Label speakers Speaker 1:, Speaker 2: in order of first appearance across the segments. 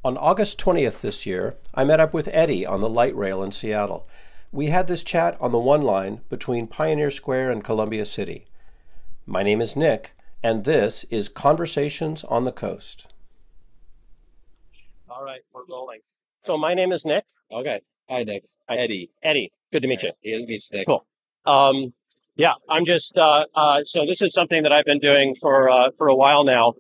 Speaker 1: On August 20th this year, I met up with Eddie on the light rail in Seattle. We had this chat on the one line between Pioneer Square and Columbia City. My name is Nick, and this is Conversations on the Coast. All right, we're rolling. So my name is Nick.
Speaker 2: Okay. Hi, Nick.
Speaker 1: Eddie. Eddie, good to meet you.
Speaker 2: Good to meet you, Nick.
Speaker 1: Cool. Yeah, I'm just, so this is something that I've been doing for a while now.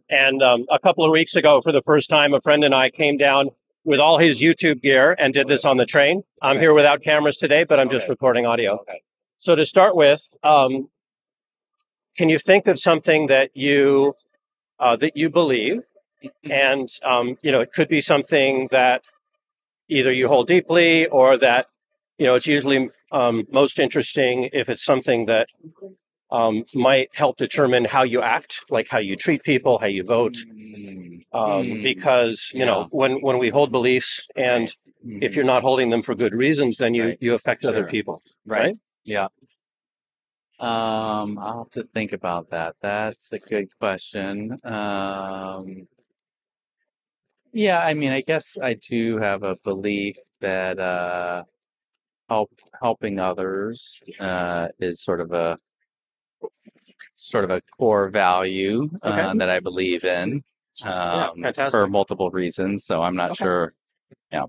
Speaker 1: And a couple of weeks ago, for the first time, a friend and I came down with all his YouTube gear and did this on the train. I'm here without cameras today, but I'm just recording audio.
Speaker 2: Okay.
Speaker 1: So to start with, can you think of something that you believe? And, it could be something that either you hold deeply or that, it's usually most interesting if it's something that might help determine how you act, like how you treat people, how you vote. Because, when we hold beliefs and if you're not holding them for good reasons, then you affect other people. Right?
Speaker 2: Yeah. I'll have to think about that. That's a good question. Yeah, I guess I do have a belief that helping others is sort of a core value that I believe in for multiple reasons. So I'm not sure. Yeah.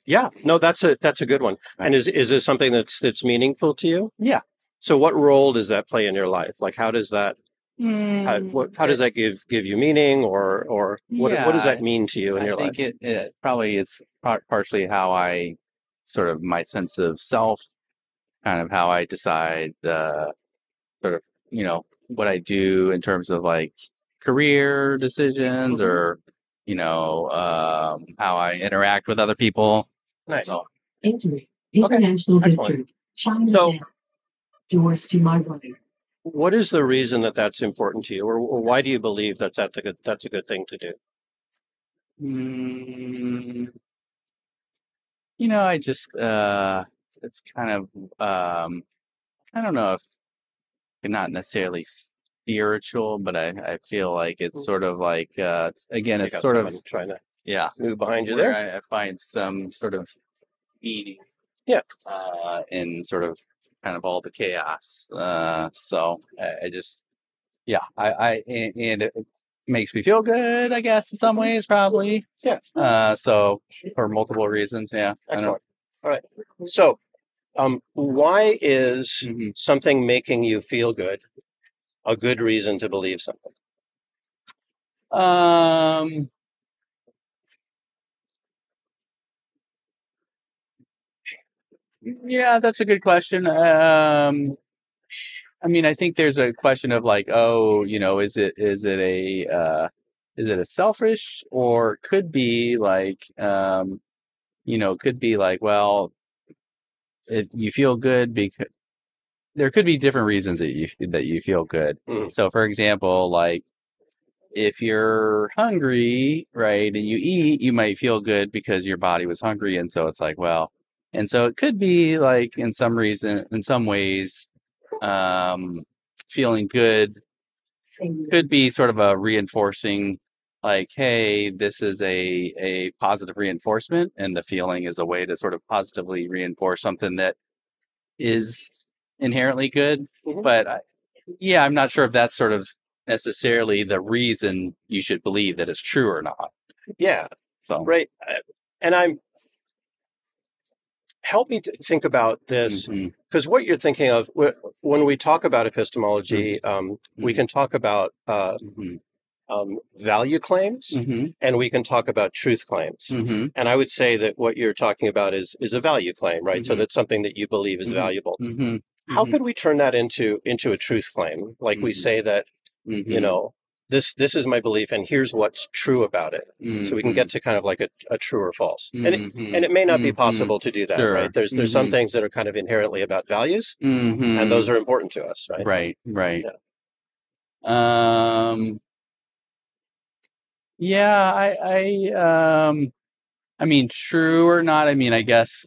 Speaker 1: Yeah. No, that's a good one.
Speaker 2: Right.
Speaker 1: And is this something that's meaningful to you?
Speaker 2: Yeah.
Speaker 1: So what role does that play in your life? Like, how does that how does that give you meaning, or what does that mean to you in your life?
Speaker 2: I think it's partially how I sort of my sense of self, kind of how I decide what I do in terms of like career decisions or how I interact with other people.
Speaker 1: Nice.
Speaker 2: So,
Speaker 3: International District.
Speaker 1: So,
Speaker 3: doors to my right.
Speaker 1: What is the reason that that's important to you, or why do you believe that's a good thing to do?
Speaker 2: I just it's kind of I don't know if not necessarily spiritual, but I feel like it's sort of like again, it's sort of
Speaker 1: trying to
Speaker 2: move
Speaker 1: behind you
Speaker 2: where
Speaker 1: there.
Speaker 2: I find some sort of meaning in sort of kind of all the chaos. So I just and it makes me feel good, I guess, in some ways, probably.
Speaker 1: Yeah.
Speaker 2: So for multiple reasons, yeah.
Speaker 1: Excellent. All right. So, why is something making you feel good a good reason to believe something?
Speaker 2: Yeah, that's a good question. I think there's a question of like, is it a selfish, or could be like, well, you feel good because there could be different reasons that you feel good. So, for example, like if you're hungry, right, and you eat, you might feel good because your body was hungry, and so it's like, well, and so it could be like in some ways, feeling good could be sort of a reinforcing, like, hey, this is a positive reinforcement, and the feeling is a way to sort of positively reinforce something that is inherently good. But I'm not sure if that's sort of necessarily the reason you should believe that it's true or not.
Speaker 1: Yeah.
Speaker 2: So
Speaker 1: right. And help me to think about this, because what you're thinking of when we talk about epistemology, we can talk about value claims, and we can talk about truth claims. And I would say that what you're talking about is a value claim, right? So that's something that you believe is valuable. How could we turn that into a truth claim? Like we say that, this is my belief, and here's what's true about it. So we can get to kind of like a true or false. And it may not be possible to do that, right? There's some things that are kind of inherently about values, and those are important to us, right?
Speaker 2: Right. Yeah. True or not, I guess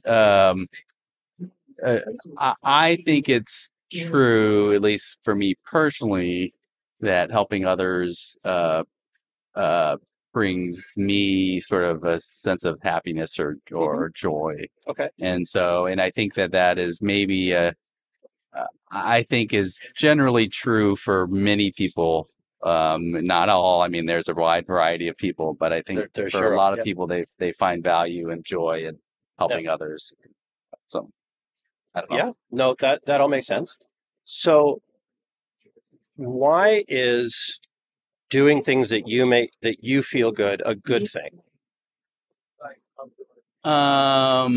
Speaker 2: I think it's true, at least for me personally, that helping others brings me sort of a sense of happiness or joy.
Speaker 1: Okay.
Speaker 2: And I think that is maybe I think is generally true for many people. Not all. I mean, there's a wide variety of people, but I think
Speaker 1: There
Speaker 2: for
Speaker 1: sure
Speaker 2: a lot of
Speaker 1: yeah.
Speaker 2: people, they find value and joy in helping others. So I don't know.
Speaker 1: Yeah, no, that all makes sense. So why is doing things that you feel good a good thing?
Speaker 2: I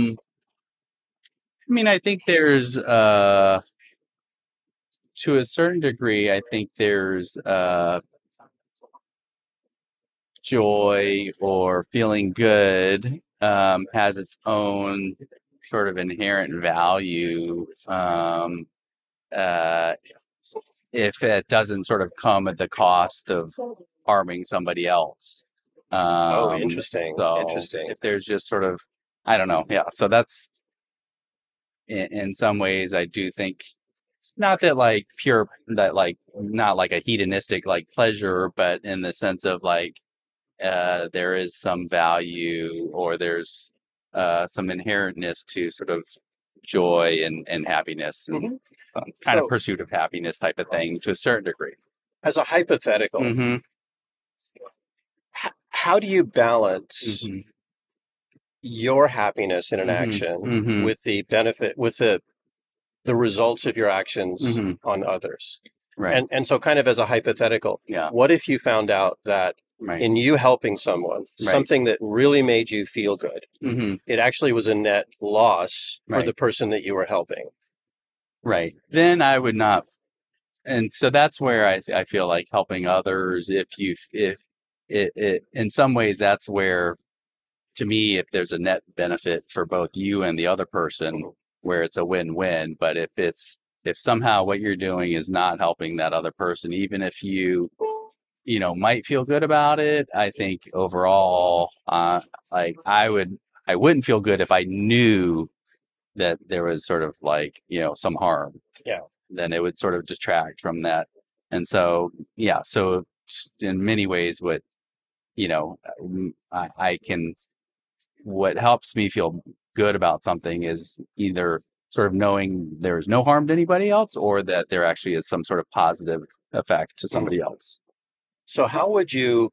Speaker 2: mean, I think there's to a certain degree, I think there's joy or feeling good has its own sort of inherent value if it doesn't sort of come at the cost of harming somebody else.
Speaker 1: Interesting.
Speaker 2: So
Speaker 1: Interesting.
Speaker 2: if there's just sort of, I don't know. Yeah. So that's in some ways, I do think not that like not like a hedonistic like pleasure, but in the sense of like, there is some value or there's some inherentness to sort of joy and happiness and kind of pursuit of happiness type of thing to a certain degree.
Speaker 1: As a hypothetical, how do you balance your happiness in an action with the benefit, with the results of your actions on others?
Speaker 2: Right.
Speaker 1: And so kind of as a hypothetical,
Speaker 2: Yeah.
Speaker 1: what if you found out that in you helping someone, something that really made you feel good, it actually was a net loss for the person that you were helping?
Speaker 2: Right. Then I would not. And so that's where I feel like helping others, if it in some ways, that's where, to me, if there's a net benefit for both you and the other person, where it's a win-win. But if somehow what you're doing is not helping that other person, even if you might feel good about it, I think overall, like I wouldn't feel good if I knew that there was sort of like, some harm.
Speaker 1: Yeah.
Speaker 2: Then it would sort of detract from that. And so, yeah, so in many ways, what helps me feel good about something is either sort of knowing there's no harm to anybody else, or that there actually is some sort of positive effect to somebody else.
Speaker 1: So how would you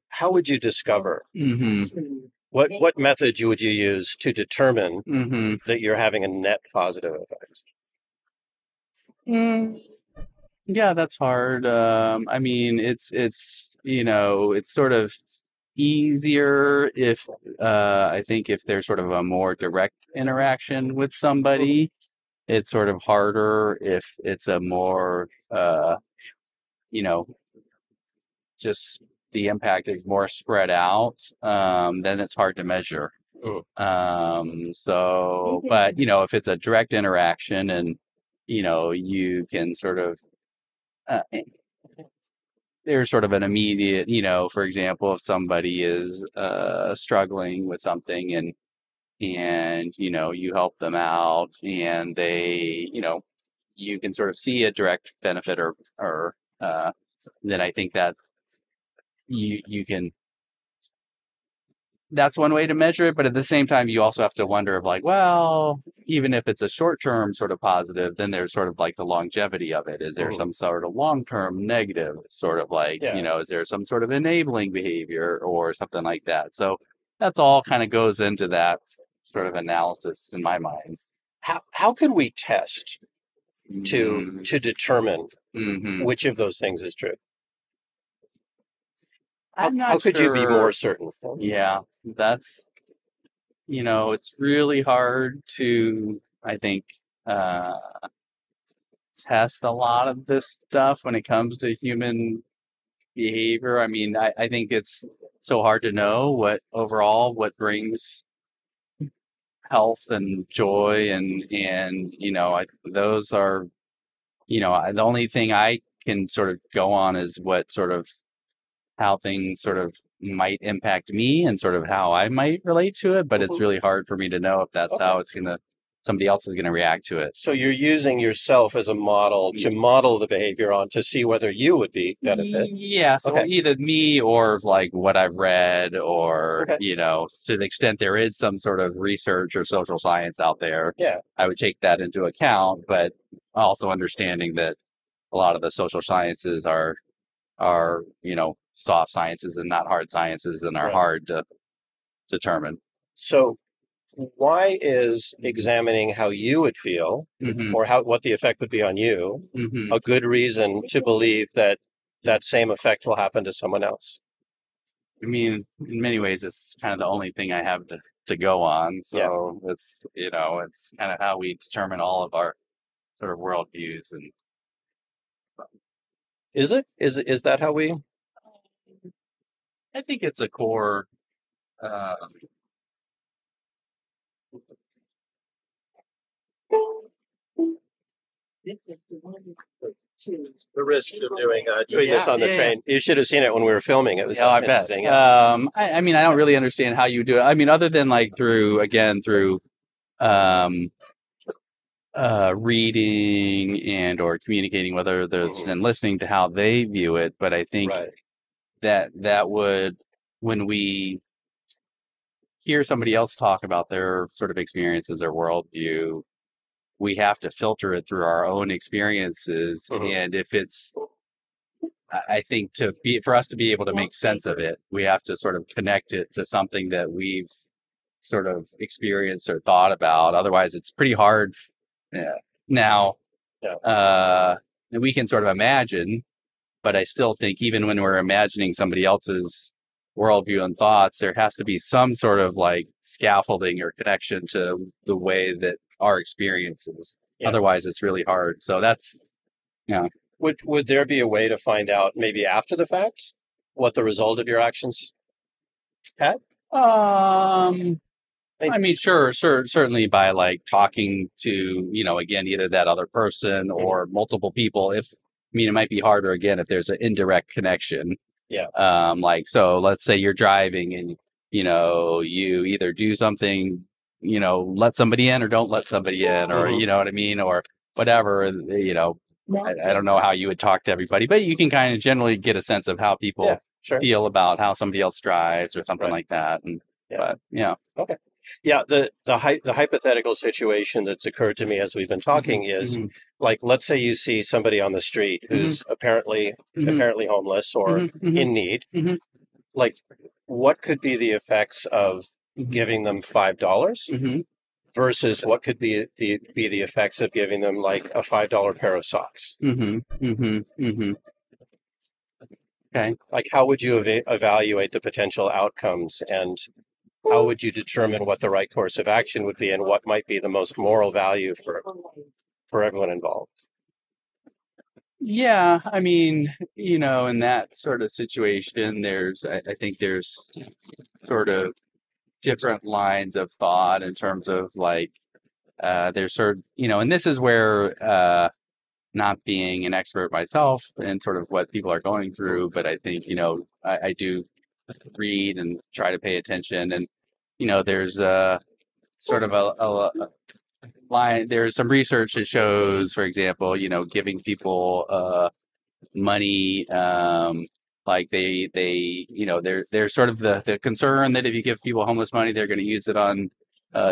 Speaker 1: discover what method would you use to determine that you're having a net positive effect?
Speaker 2: Yeah, that's hard. I mean, it's sort of easier if I think if there's sort of a more direct interaction with somebody. It's sort of harder if it's a more just the impact is more spread out. Then it's hard to measure. But if it's a direct interaction and you can sort of there's sort of an immediate, for example, if somebody is struggling with something and you help them out and they, you can sort of see a direct benefit or then I think that you can, that's one way to measure it. But at the same time, you also have to wonder of like, well, even if it's a short-term sort of positive, then there's sort of like the longevity of it. Is there some sort of long-term negative sort of like, is there some sort of enabling behavior or something like that? So that's all kind of goes into that sort of analysis in my mind.
Speaker 1: How could we test to determine which of those things is true? How could you be more certain?
Speaker 2: Yeah, that's, it's really hard to, I think, test a lot of this stuff when it comes to human behavior. I mean, I think it's so hard to know what brings health and joy and those are, the only thing I can sort of go on is what sort of how things sort of might impact me and sort of how I might relate to it, but it's really hard for me to know if that's how it's going to somebody else is going to react to it.
Speaker 1: So you're using yourself as a model to model the behavior on to see whether you would be benefit.
Speaker 2: Yeah, so either me or like what I've read, or you know, to the extent there is some sort of research or social science out there, I would take that into account, but also understanding that a lot of the social sciences are you know, soft sciences and not hard sciences, and are hard to determine.
Speaker 1: So why is examining how you would feel or what the effect would be on you a good reason to believe that that same effect will happen to someone else?
Speaker 2: I mean, in many ways, it's kind of the only thing I have to go on. So it's, you know, it's kind of how we determine all of our sort of worldviews. And
Speaker 1: is it? Is that how we?
Speaker 2: I think it's a core.
Speaker 1: The risk of doing this on the train. You should have seen it when we were filming. It was
Speaker 2: I bet. I mean, I don't really understand how you do it. I mean, other than like through reading and or communicating with others and listening to how they view it. But I think that would, when we hear somebody else talk about their sort of experiences or worldview, we have to filter it through our own experiences. And if it's, I think for us to be able to make sense of it, we have to sort of connect it to something that we've sort of experienced or thought about. Otherwise, it's pretty hard. Now, we can sort of imagine, but I still think even when we're imagining somebody else's worldview and thoughts, there has to be some sort of like scaffolding or connection to the way that our experiences. Otherwise, it's really hard. So that's,
Speaker 1: Would there be a way to find out maybe after the fact what the result of your actions had?
Speaker 2: I mean, sure, certainly by like talking to, you know, again, either that other person or multiple people. It might be harder again if there's an indirect connection. Like, so let's say you're driving and, you know, you either do something, you know, let somebody in or don't let somebody in, or, you know what I mean? Or whatever, you know, I don't know how you would talk to everybody, but you can kind of generally get a sense of how people feel about how somebody else drives or something like that. And, but
Speaker 1: okay. Yeah, the hypothetical situation that's occurred to me as we've been talking is like, let's say you see somebody on the street who's apparently homeless or in need. Like, what could be the effects of giving them $5 versus what could be the effects of giving them like a $5 pair of socks?
Speaker 2: Okay.
Speaker 1: Like, how would you evaluate the potential outcomes, and how would you determine what the right course of action would be and what might be the most moral value for everyone involved?
Speaker 2: Yeah, I mean, you know, in that sort of situation, I think there's sort of different lines of thought in terms of like, there's sort of, you know, and this is where, not being an expert myself and sort of what people are going through, but I think, you know, I do read and try to pay attention, and, you know, there's a sort of a line, there's some research that shows, for example, you know, giving people, money, like they, you know, there's sort of the concern that if you give people homeless money, they're going to use it on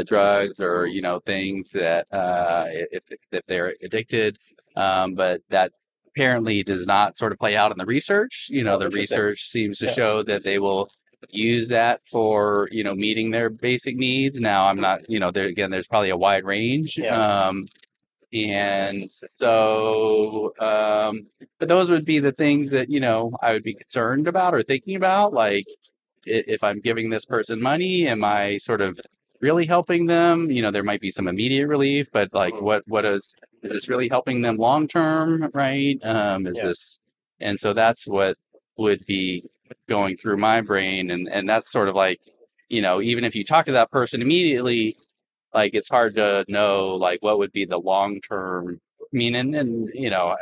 Speaker 2: drugs or, you know, things that if they're addicted, but that apparently does not sort of play out in the research. You know, the research seems to show that they will use that for, you know, meeting their basic needs. Now, I'm not, you know, there's probably a wide range. And so, but those would be the things that, you know, I would be concerned about or thinking about. Like, if I'm giving this person money, am I sort of really helping them? You know, there might be some immediate relief, but like, is this really helping them long term? Right? And so that's what would be going through my brain. And that's sort of like, you know, even if you talk to that person immediately, like, it's hard to know, like, what would be the long-term meaning. And, you know,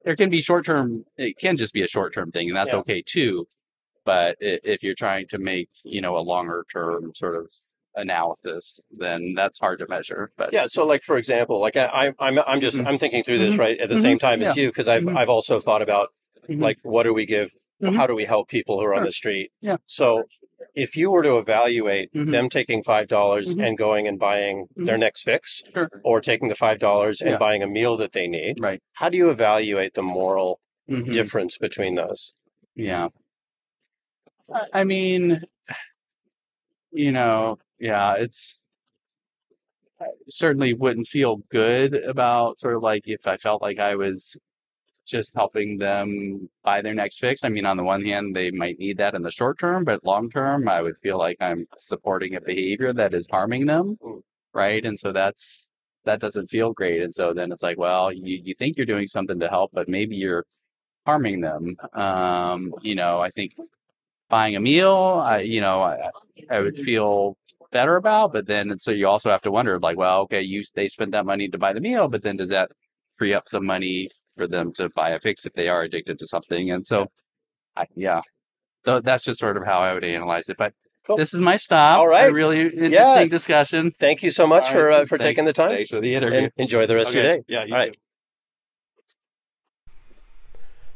Speaker 2: there can be short-term, it can just be a short-term thing, and that's okay too. But if you're trying to make, you know, a longer-term sort of analysis, then that's hard to measure. But
Speaker 1: yeah, so like for example, like I'm just I'm thinking through this right at the same time as you, because I've also thought about like what do we give, how do we help people who are on the street?
Speaker 2: Yeah.
Speaker 1: So if you were to evaluate them taking $5 and going and buying their next fix, or taking the $5 and buying a meal that they need,
Speaker 2: right,
Speaker 1: how do you evaluate the moral difference between those?
Speaker 2: Yeah. I mean, it's I certainly wouldn't feel good about sort of like if I felt like I was just helping them buy their next fix. I mean, on the one hand, they might need that in the short term, but long term, I would feel like I'm supporting a behavior that is harming them, right? And so that doesn't feel great. And so then it's like, well, you think you're doing something to help, but maybe you're harming them. I think buying a meal, I would feel better about, but then so you also have to wonder, like, well, okay, they spent that money to buy the meal, but then does that free up some money for them to buy a fix if they are addicted to something? And so, that's just sort of how I would analyze it. But cool. This is my stop.
Speaker 1: All right,
Speaker 2: a really interesting discussion.
Speaker 1: Thank you so much for taking the time.
Speaker 2: Thanks for the interview.
Speaker 1: And enjoy the rest of your day.
Speaker 2: Yeah. All
Speaker 1: right.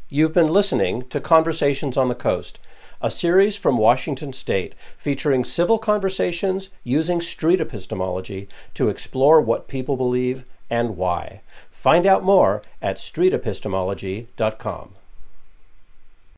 Speaker 1: You've been listening to Conversations on the Coast, a series from Washington State featuring civil conversations using street epistemology to explore what people believe and why. Find out more at streetepistemology.com.